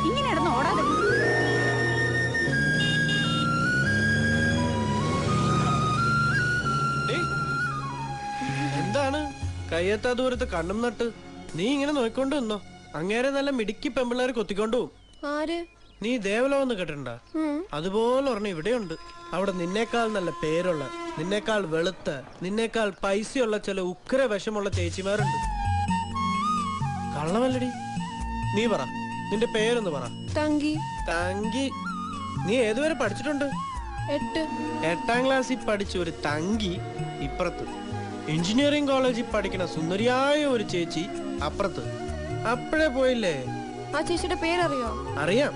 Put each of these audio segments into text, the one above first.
ഇങ്ങനെ നടന്ന് ഓടാതെ. എന്താണ് കയ്യെത്താ ദൂരത്ത് കണ്ണും നട്ട്? നീ ഇങ്ങനെ നോക്കിക്കൊണ്ട് നിന്നോ, അങ്ങേരെ നല്ല മിടുക്കി പെമ്പിള്ളേര് കൊത്തിക്കൊണ്ടു പോവും. ആര്? നീ ദേവലോ എന്ന് കേട്ടിട്ടുണ്ട? അതുപോലെ ഒരെണ്ണം ഇവിടെയുണ്ട്. അവിടെ നിന്നേക്കാൾ നല്ല പേരുള്ള, നിന്നേക്കാൾ വെളുത്ത, നിന്നേക്കാൾ പൈസയുള്ള ചില ഉഗ്ര വിഷമുള്ള ചേച്ചിമാരുണ്ട്. കള്ളമല്ലടി. നീ പറ, നിന്റെ പേരൊന്ന് പറ. തങ്കി. തങ്കി? നീ ഏതുവരെ പഠിച്ചിട്ടുണ്ട്? 8ാം ക്ലാസ്സിൽ പഠിച്ച ഒരു തങ്കി ഇപ്പുറത്ത്, എഞ്ചിനീയറിംഗ് കോളേജിൽ പഠിക്കുന്ന സുന്ദരിയായ ഒരു ചേച്ചി അപ്പുറത്ത്. അപ്പഴേ പോയില്ലേ? ആ ചേച്ചിയുടെ പേരറിയോ? അറിയാം,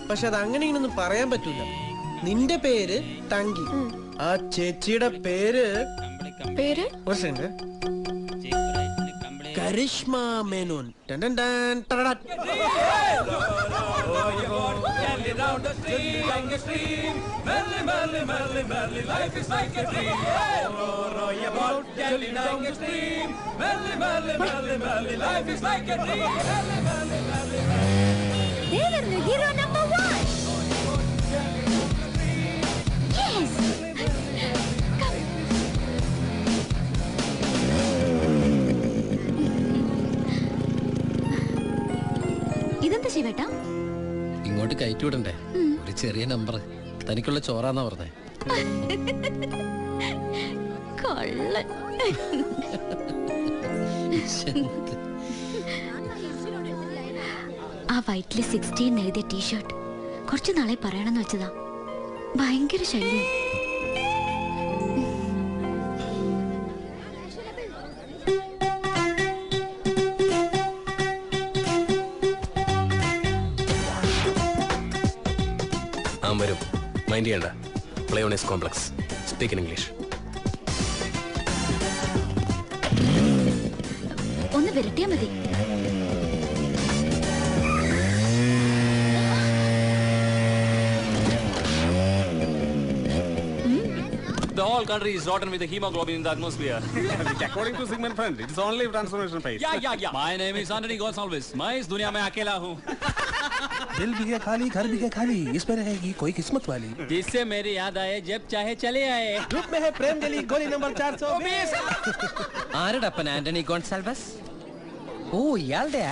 പക്ഷെ അത് അങ്ങനെ ഇങ്ങനൊന്നും പറയാൻ പറ്റൂല. നിന്റെ പേര് തങ്കി, ആ ചേച്ചിയുടെ പേര് Karishma Menon. Hero number 1. Yes. ഇതെന്താ ശിവേട്ടാ? ഇങ്ങോട്ട് കയറ്റി വിടണ്ടേ? ഒരു ചെറിയ നമ്പർ തനിക്കുള്ള ചോറാന്നാ പറഞ്ഞേ. കൊള്ളൻ. ആ വൈറ്റില് 16 എഴുതിയ ടീഷർട്ട് കുറച്ചു നാളെ പറയണമെന്ന് വെച്ചതാ. ഭയങ്കര ശല്യം. വരും, മൈൻഡ് ചെയ്യണ്ട. പ്ലേയോണിസ് കോംപ്ലക്സ്. Speak in English. ഒന്ന് വിരട്ടിയാ മതി. The whole country is rotten with the hemoglobin in the atmosphere. According to Sigmund Freud, it is only transformation phase. Yeah. My name is Anthony Gonsalves. मैं इस दुनिया में अकेला हूँ. दिल भी है खाली, घर भी है खाली, इसमें रहेगी कोई किस्मत वाली. जिससे मेरी याद आए जब चाहे चले आए. ग्रुप में है प्रेम गली गोली नंबर 420. ആരടപ്പൻ ആന്റണി ഗോൺസാൽവസ്? ഓ ഇയാളുടെ.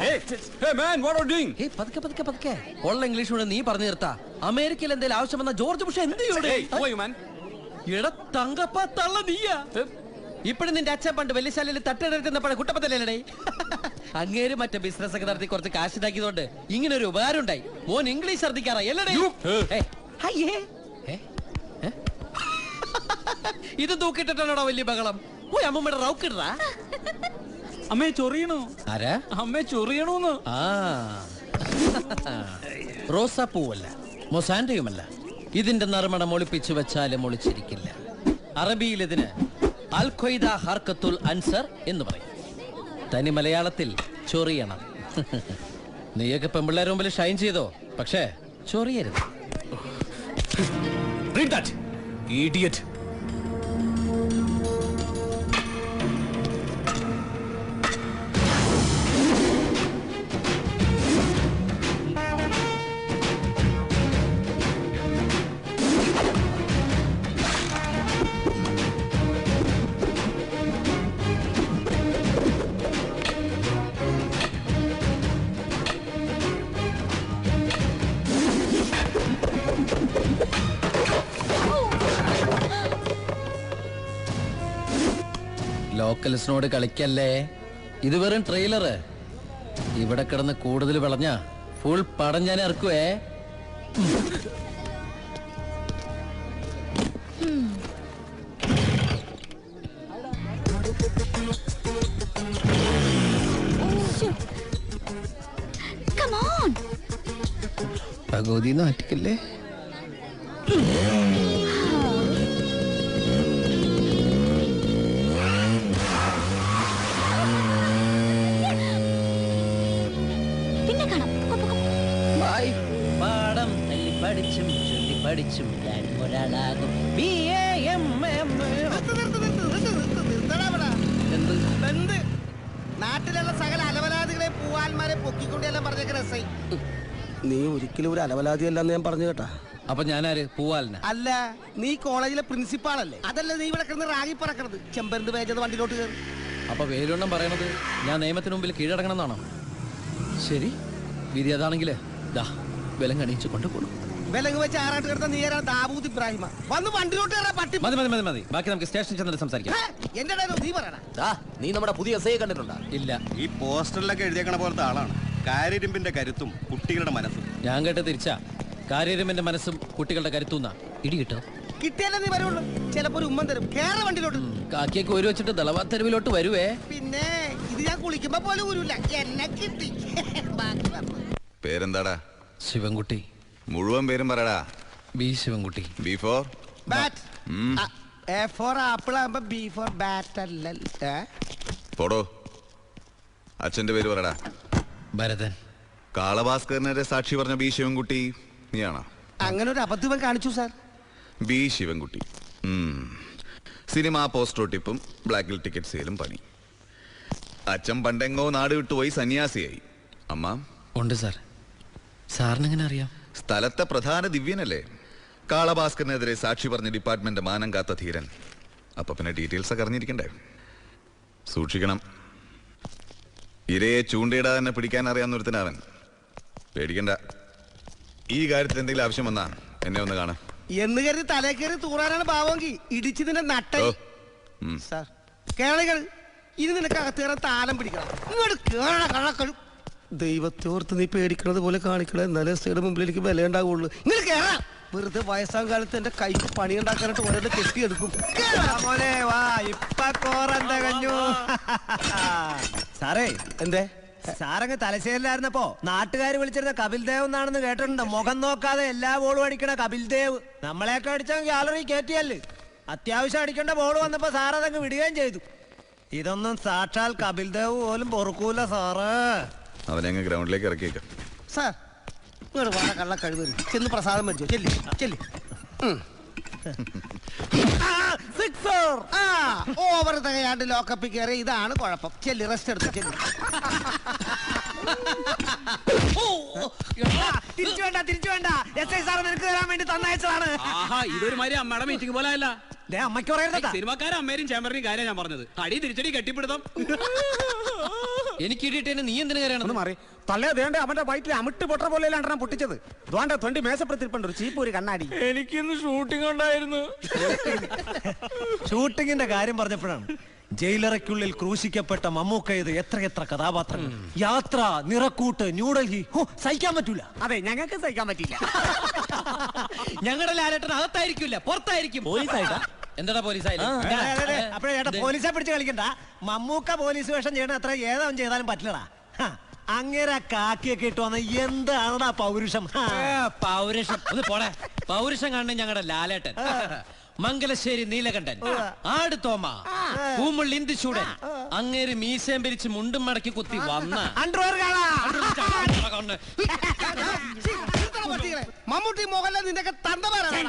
Hey man, what are you doing? പതുക്കെ ഉള്ള ഇംഗ്ലീഷ് കൊണ്ട് നീ പറഞ്ഞു നിർത്താ. അമേരിക്കയിൽ എന്തെങ്കിലും ആവശ്യം വന്ന ജോർജ് ബുഷ് എന്ത് ചെയ്യും? തങ്കപ്പ തള്ള നീയാ. ഇപ്പഴും നിന്റെ അച്ഛൻ പണ്ട് വെള്ളിശാലയിൽ തട്ടെടുക്കുന്നപ്പോഴെ കുട്ടപ്പത്തല്ലേ? അങ്ങേര് മറ്റേ ബിസിനസ് ഒക്കെ നടത്തി കുറച്ച് കാശ് ഉണ്ടാക്കിയതുകൊണ്ട് ഇങ്ങനെ ഒരു ഉപകാരം ഉണ്ടായി. മോൻ ഇംഗ്ലീഷ് ഛർദിക്കാറായി അല്ലേ? ഇത് തൂക്കിട്ടാണോ വലിയ ബഹളം? പോയി അമ്മൂമ്മയുടെ റൗക്കിടാ. അമ്മേ ചൊറിയണോ? ആരാ അമ്മേ ചൊറിയണോന്ന്? റോസാപ്പൂവല്ല, മൊസാൻഡയുമല്ല. ഇതിന്റെ നറുമണം ഒളിപ്പിച്ചു വെച്ചാലും ഒളിച്ചിരിക്കില്ല. അറബിയിൽ ഇതിന് അൽ ഖ്വയ്ദ ഹർക്കത്തുൽ അൻസർ എന്ന് പറയും. തനി മലയാളത്തിൽ ചൊറിയണം. നീയൊക്കെ പെമ്പിള്ളേരുടെ മുമ്പിൽ ഷൈൻ ചെയ്തോ, പക്ഷേ ചൊറിയരുത്. Read that, idiot. ലോക്കൽസിനോട് കളിക്കല്ലേ, ഇത് വെറും ട്രെയിലറ്. ഇവിടെ കിടന്ന് കൂടുതൽ വിളഞ്ഞ ഫുൾ പടം ഞാൻ ഇറക്കുവേ. ഭഗവതി നാട്ടിക്കല്ലേ. പാടം തല്ലി പഠിച്ചും ചൊല്ലി പഠിച്ചും ഞാൻ ഒരാളാകും. നീ ഒരിക്കലും ഒരു അലവലാതിയല്ലെന്ന് ഞാൻ പറഞ്ഞു കേട്ടാ. അപ്പൊ ഞാനാര് പൂവാലന? അല്ല, നീ കോളേജിലെ പ്രിൻസിപ്പാളല്ലേ? അതല്ല നീ ഇവിടെ കിടന്ന് റാഗി പറക്കണത്. ചെമ്പരന്ത് പേജത് വണ്ടിയിലോട്ട് കയറി. അപ്പൊ വേലുണ്ണം പറയണത് ഞാൻ നിയമത്തിന് മുമ്പിൽ കീഴടങ്ങണം എന്നാണോ? ശരി, വിധി അതാണെങ്കിലേ ദാ വിലങ്ങ് അണിയിച്ച് കൊണ്ടുപോകണം. വിലങ്ങ് വെച്ച് ആറാട്ട് കിടന്ന നീ ദാവൂദ് ഇബ്രാഹിമ. വന്ന് വണ്ടിയിലോട്ട് കയറാ പട്ടി. മതി മതി മതി മതി, ബാക്കി നമുക്ക് സ്റ്റേഷനിൽ ചെന്നിട്ട് സംസാരിക്കാം. എന്റെ നീ പറയണ. നീ നമ്മുടെ പുതിയ എസ്ഐ കണ്ടിട്ടുണ്ടോ? ഇല്ല. ഈ പോസ്റ്ററിലൊക്കെ എഴുതിയേക്കണ പോലത്തെ ആളാണ്. കാര്യരുമ്പിന്റെ കരുത്തും കുട്ടികളുടെ മനസ്സും. ഞാൻ കേട്ട തിരിച്ചാ. കാര്യരുമ്പിന്റെ മനസ്സും കുട്ടികളുടെ കരുത്തുന്ന ഇടി കിട്ടോ? കിട്ടിയാലേ നീ വരുള്ളൂ. ചിലപ്പോ ഒരു ഉമ്മൻ തരും. കേറ വണ്ടിയിലോട്ട്. കാക്കിയൊക്കെ ഒരു വെച്ചിട്ട് ദളവാത്തെരുവിലോട്ട് വരുവേ. പിന്നെ ഇത് ഞാൻ കുളിക്കുമ്പോ പോലും ഊരില്ല. എന്നെ കിട്ടി. പേരെന്താടാ? ശിവൻകുട്ടി. മുഴുവൻ പേരും പറയടാ. B Sivankutty. B four bat. A four apple ആകുമ്പോ ബി ഫോർ ബാറ്റ് അല്ല. പോടോ. അച്ഛന്റെ പേര് പറയടാ. ഭരതൻ. കാളഭാസ്കരനെ സാക്ഷി പറഞ്ഞ ബി ശിവൻകുട്ടി നീയാണോ? അങ്ങനെ ഒരു അബദ്ധം കാണിച്ചു sir. B Sivankutty. Cinema poster ടിപ്പും ബ്ലാക്കിൽ ടിക്കറ്റ് സെയിലും പണി. അച്ഛൻ പണ്ടെങ്ങോ നാട് വിട്ടുപോയി സന്യാസിയായി. അമ്മ ഉണ്ട് സാർ. സാറിനെങ്ങനെ അറിയാം? സ്ഥലത്തെ പ്രധാന ദിവ്യനല്ലേ? കാളഭാസ്കരനെതിരെ സാക്ഷി പറഞ്ഞ ഡിപ്പാർട്ട്മെന്റ് മാനം കാത്ത ധീരൻ. അപ്പൊ പിന്നെ ഡീറ്റെയിൽസ് ഒക്കെ അറിഞ്ഞിരിക്കണ്ടേ? സൂക്ഷിക്കണം. ഇരയെ ചൂണ്ടയിടാതെ തന്നെ പിടിക്കാൻ അറിയാവുന്നൊരുത്തനവൻ. പേടിക്കണ്ട. ഈ കാര്യത്തിൽ എന്തെങ്കിലും ആവശ്യം വന്നാ എന്നെ ഒന്ന് കാണാം എന്ന് കരുതി തലേ കയറി തൂറാനാണ് ഭാവമെങ്കിൽ ഇടിച്ചതിന്റെ നട്ട. സാർ കേരളികൾ ഇനി നിനക്ക് അകത്ത് കയറാൻ താലം പിടിക്കണം. ഇങ്ങോട്ട് കേറണ കള്ളക്കളും. ദൈവത്തോർത്ത് നീ പേടിക്കണത് പോലെ കാണിക്കണം. എന്നാലേ സൈഡ് മുമ്പിൽ എനിക്ക് വില ഉണ്ടാവുള്ളൂ. ഇങ്ങനെ കേറാം. വെറുതെ വയസ്സാം കാലത്ത് എന്റെ കൈക്ക് പണി ഉണ്ടാക്കാനായിട്ട് ഓരോ കെട്ടിയെടുക്കും. സാറേ എന്തേ സാറങ്ങ് തലശ്ശേരിലായിരുന്നപ്പോ നാട്ടുകാര് വിളിച്ചിരുന്ന കപിൽ ദേവ് എന്നാണെന്ന് കേട്ടിട്ടുണ്ട്. മുഖം നോക്കാതെ എല്ലാ ബോളും അടിക്കണ കപിൽ ദേവ്. നമ്മളെയൊക്കെ അടിച്ചാൽ ഗാലറി കയറ്റിയല്ലേ. അത്യാവശ്യം അടിക്കേണ്ട ബോൾ വന്നപ്പോ സാറതങ്ങ് വിടുകയും ചെയ്തു. ഇതൊന്നും സാക്ഷാൽ കപിൽ ദേവ് പോലും പൊറുക്കൂല സാറ്. അവനെ അങ്ങ് ഗ്രൗണ്ടിലേക്ക് ഇറക്കിയേക്കാം. സാർ ഇങ്ങോട്ട് വേറെ കള്ള കഴിവ് ചെന്ന് പ്രസാദം മേടിച്ചോ. ചെല്ലി ചെല്ലി. ഓവർ തികയാണ്ട് ലോക്കപ്പിൽ കയറി. ഇതാണ് കുഴപ്പം. ചെല്ലി റെസ്റ്റ് എടുത്തു. ചെല്ലി. തിരിച്ചു വേണ്ട തിരിച്ചു വേണ്ട. എസ് ഐ സാർ നിനക്ക് തരാൻ വേണ്ടി തന്നയച്ചതാണ്. ഇതൊരു മാതിരി അമ്മയുടെ മീറ്റിംഗ് പോലെ അല്ല. അമ്മയ്ക്ക് പറയുന്നത് സിനിമാക്കാരും അമ്മേരും ചേമ്പറിനും കാര്യം ഞാൻ പറഞ്ഞത്. അടി തിരിച്ചടി കെട്ടിപ്പിടുത്തം. എനിക്ക് ഇടിയിട്ടേനെ നീ എന്തിനു കയറണം? മാറി തള്ളേ ദേണ്ട അവന്റെ വയറ്റിൽ അമിട്ട് പൊട്ട പോലെ രണ്ടെണ്ണം പൊട്ടിച്ചത്. ദ്വാണ്ട തൊണ്ടി മേശപ്പെടുത്തിപ്പണ്ട് ഒരു ചീപ്പ് ഒരു കണ്ണാടി. എനിക്കിന്ന് ഷൂട്ടിംഗ് ഉണ്ടായിരുന്നു. ഷൂട്ടിങ്ങിന്റെ കാര്യം പറഞ്ഞപ്പോഴാണ് ജയിലറയ്ക്കുള്ളിൽ ക്രൂശിക്കപ്പെട്ട മമ്മൂക്കയത് എത്രയെത്ര കഥാപാത്രങ്ങൾ. യാത്ര, നിറക്കൂട്ട്, ന്യൂഡൽഹി. സഹിക്കാൻ പറ്റൂല. അതെ ഞങ്ങൾക്ക് സഹിക്കാൻ പറ്റില്ല. ഞങ്ങളുടെ ലാലേട്ടൻ അകത്തായിരിക്കില്ല, പുറത്തായിരിക്കും. പോലീസായിട്ടാ? എന്താ പോലീസായി? അപ്പഴേ ചേട്ടാ പോലീസെ പിടിച്ച് കളിക്കണ്ട. മമ്മൂക്ക പോലീസ് വേഷം ചെയ്യണ അത്ര ഏതാവും ചെയ്താലും പറ്റില്ലടാ. അങ്ങനെ കാക്കിയൊക്കെ ഇട്ട് വന്ന എന്താണടാ പൗരുഷം? പൗരുഷം ഒന്ന് പോടെ. പൗരുഷം കാണുന്ന ഞങ്ങളുടെ ലാലേട്ടൻ, മംഗലശ്ശേരി നീലകണ്ഠൻ, ആട് തോമ, പൂമുള്ളി ഇന്ദുചൂടൻ, അങ്ങേര് മീശയും പിരിച്ച് മുണ്ടും മടക്കി കുത്തി വന്ന മമ്മൂട്ടി മോഹൻലാൽ നിന്റെ തന്തമാരാണ്.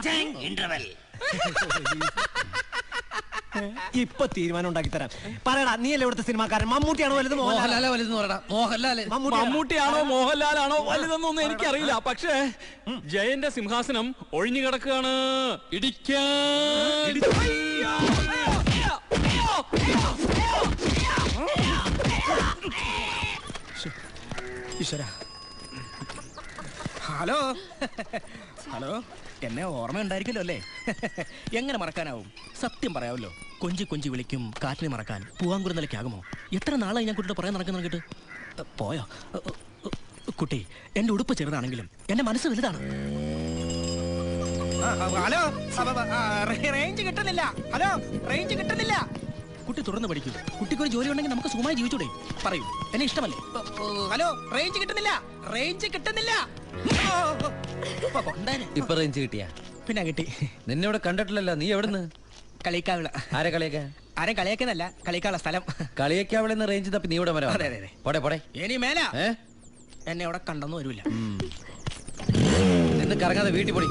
ഇപ്പൊ തീരുമാനം ഉണ്ടാക്കി തരാം. പറയടാ നീയല്ലേ ഇവിടുത്തെ സിനിമാക്കാരൻ? മമ്മൂട്ടിയാണോ വലുത് മോഹൻലാലോ വലുതെന്ന് പറയടാ. മോഹൻലാൽ മമ്മൂട്ടിയാണോ മോഹൻലാലാണോ വലുതെന്നൊന്നും എനിക്കറിയില്ല. പക്ഷേ ജയന്റെ സിംഹാസനം ഒഴിഞ്ഞു കിടക്കുകയാണ്. ഹലോ ഹലോ, എന്നെ ഓർമ്മ ഉണ്ടായിരിക്കല്ലോ അല്ലേ? എങ്ങനെ മറക്കാനാവും? സത്യം പറയാമല്ലോ. കൊഞ്ചി കൊഞ്ചി വിളിക്കും കാറ്റിനെ മറക്കാൻ പൂവാങ്കുരുന്നലയ്ക്കാകുമോ? എത്ര നാളായി ഞാൻ കുട്ടിയോട് പറയാൻ നടക്കുന്ന കേട്ട്. പോയോ കുട്ടി? എന്റെ ഉടുപ്പ് ചെറുതാണെങ്കിലും എന്റെ മനസ്സ് വലുതാണ്. ഹലോ, റേഞ്ച് കിട്ടുന്നില്ല. ഹലോ, റേഞ്ച് കിട്ടുന്നില്ല. കുട്ടി തുടർന്ന് പഠിക്കൂ. കുട്ടിക്കൊരു ജോലി ഉണ്ടെങ്കിൽ നമുക്ക് സുഖമായി ജീവിച്ചൂടെ? പറയൂ, എന്നെ ഇഷ്ടമല്ലേ? ഹലോ, റേഞ്ച് കിട്ടുന്നില്ല. റേഞ്ച് കിട്ടുന്നില്ല. ഇപ്പൊ റേഞ്ച് കിട്ടിയാ? പിന്നെ കിട്ടി. നിന്നെ ഇവിടെ കണ്ടിട്ടില്ലല്ലോ. നീ എവിടുന്ന്? കളിക്കാവിള. ആരെ കളിയാക്കാൻ? ആരെ കളിയാക്കുന്നല്ല, കളിക്കാനുള്ള സ്ഥലം. കളിയാക്കാവിളെന്ന് റേഞ്ച് തപ്പി നീ ഇവിടെ വരാം. അതെ അതെ. പോടെ പോടെ. ഇനി മേല എന്നെ ഇവിടെ കണ്ടെന്ന് വരൂല. നിന്ന് കറങ്ങാതെ വീട്ടിൽ പൊടി.